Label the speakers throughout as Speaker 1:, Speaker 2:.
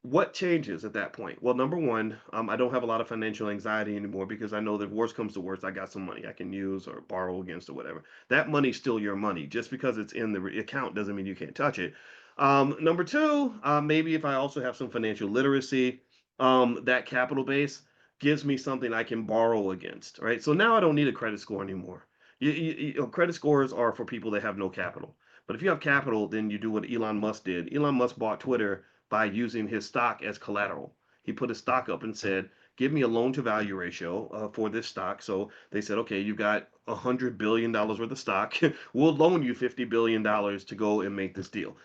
Speaker 1: What changes at that point? Well, number one, I don't have a lot of financial anxiety anymore because I know that worst comes to worst, I got some money I can use or borrow against or whatever. That money's still your money. Just because it's in the account doesn't mean you can't touch it. Number two, maybe if I also have some financial literacy, that capital base gives me something I can borrow against, right? So now I don't need a credit score anymore. Credit scores are for people that have no capital. But if you have capital, then you do what Elon Musk did. Elon Musk bought Twitter by using his stock as collateral. He put his stock up and said, "Give me a loan to value ratio for this stock." So they said, "Okay, you've got $100 billion worth of stock. We'll loan you $50 billion to go and make this deal."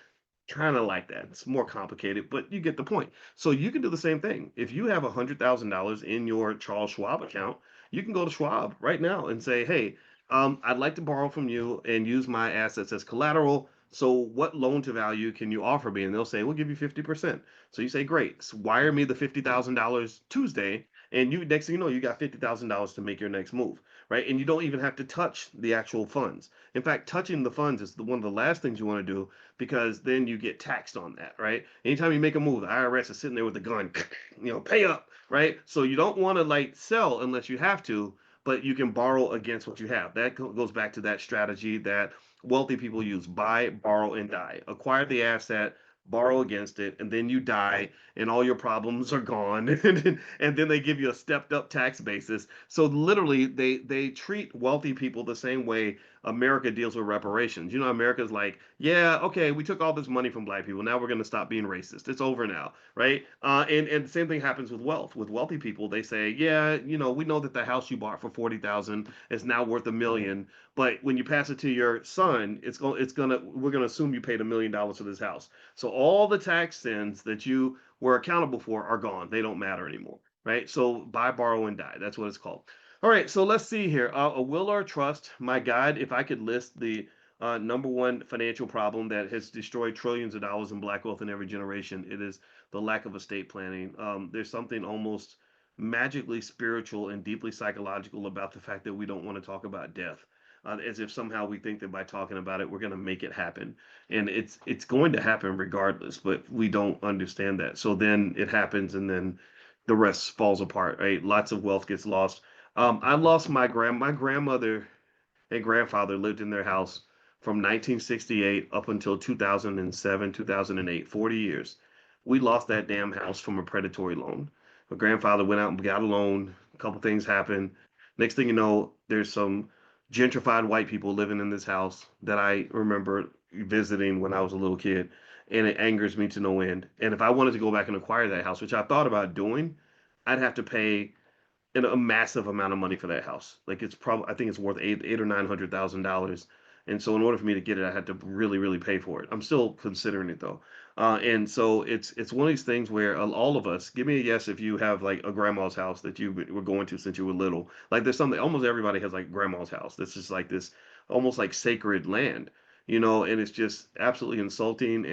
Speaker 1: Kind of like that. It's more complicated, but you get the point. So you can do the same thing. If you have $100,000 in your Charles Schwab account, you can go to Schwab right now and say, "Hey, I'd like to borrow from you and use my assets as collateral. So what loan to value can you offer me?" And they'll say, "We'll give you 50%." So you say, "Great. So wire me the $50,000 Tuesday." And you next thing you know, you got $50,000 to make your next move, right? And you don't even have to touch the actual funds. In fact, touching the funds is one of the last things you want to do because then you get taxed on that, right? Anytime you make a move, the IRS is sitting there with a gun, pay up, right? So you don't want to like sell unless you have to, but you can borrow against what you have. That goes back to that strategy that wealthy people use: buy, borrow, and die. Acquire the asset, borrow against it, and then you die, and all your problems are gone. And then they give you a stepped up tax basis. So literally, they treat wealthy people the same way America deals with reparations. America's like, yeah, okay, we took all this money from black people. Now we're going to stop being racist. It's over now, right? And the same thing happens with wealth. With wealthy people, they say, yeah, we know that the house you bought for 40,000 is now worth 1 million, but when you pass it to your son, we're gonna assume you paid $1 million for this house. So all the tax sins that you were accountable for are gone. They don't matter anymore, right? So buy, borrow, and die. That's what it's called. All right, so let's see here. A will or trust, my God, if I could list the number one financial problem that has destroyed trillions of dollars in black wealth in every generation, it is the lack of estate planning. There's something almost magically spiritual and deeply psychological about the fact that we don't want to talk about death. As if somehow we think that by talking about it, we're going to make it happen, and it's going to happen regardless. But we don't understand that. So then it happens, and then the rest falls apart. Right? Lots of wealth gets lost. I lost my grandmother and grandfather lived in their house from 1968 up until 2007, 2008, 40 years. We lost that damn house from a predatory loan. My grandfather went out and got a loan. A couple things happened. Next thing you know, there's some gentrified white people living in this house that I remember visiting when I was a little kid. And it angers me to no end. And if I wanted to go back and acquire that house, which I thought about doing, I'd have to pay a massive amount of money for that house. Like it's probably I think it's worth eight or $900,000. And so in order for me to get it, I had to really, really pay for it. I'm still considering it though. And so it's one of these things where all of us, give me a yes if you have like a grandma's house that you were going to since you were little. Like there's something almost everybody has like grandma's house. That's just like this almost like sacred land, and it's just absolutely insulting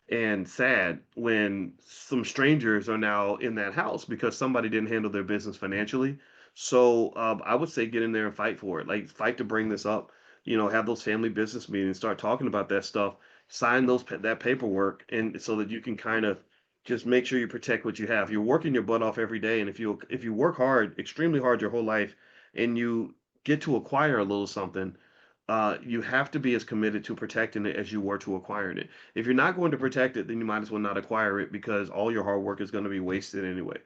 Speaker 1: and sad when some strangers are now in that house because somebody didn't handle their business financially. So I would say get in there and fight for it. Like fight to bring this up. Have those family business meetings, start talking about that stuff, sign that paperwork, and so that you can kind of just make sure you protect what you have. You're working your butt off every day, and if you work hard, extremely hard your whole life, and you get to acquire a little something, you have to be as committed to protecting it as you were to acquiring it. If you're not going to protect it, then you might as well not acquire it because all your hard work is going to be wasted anyway.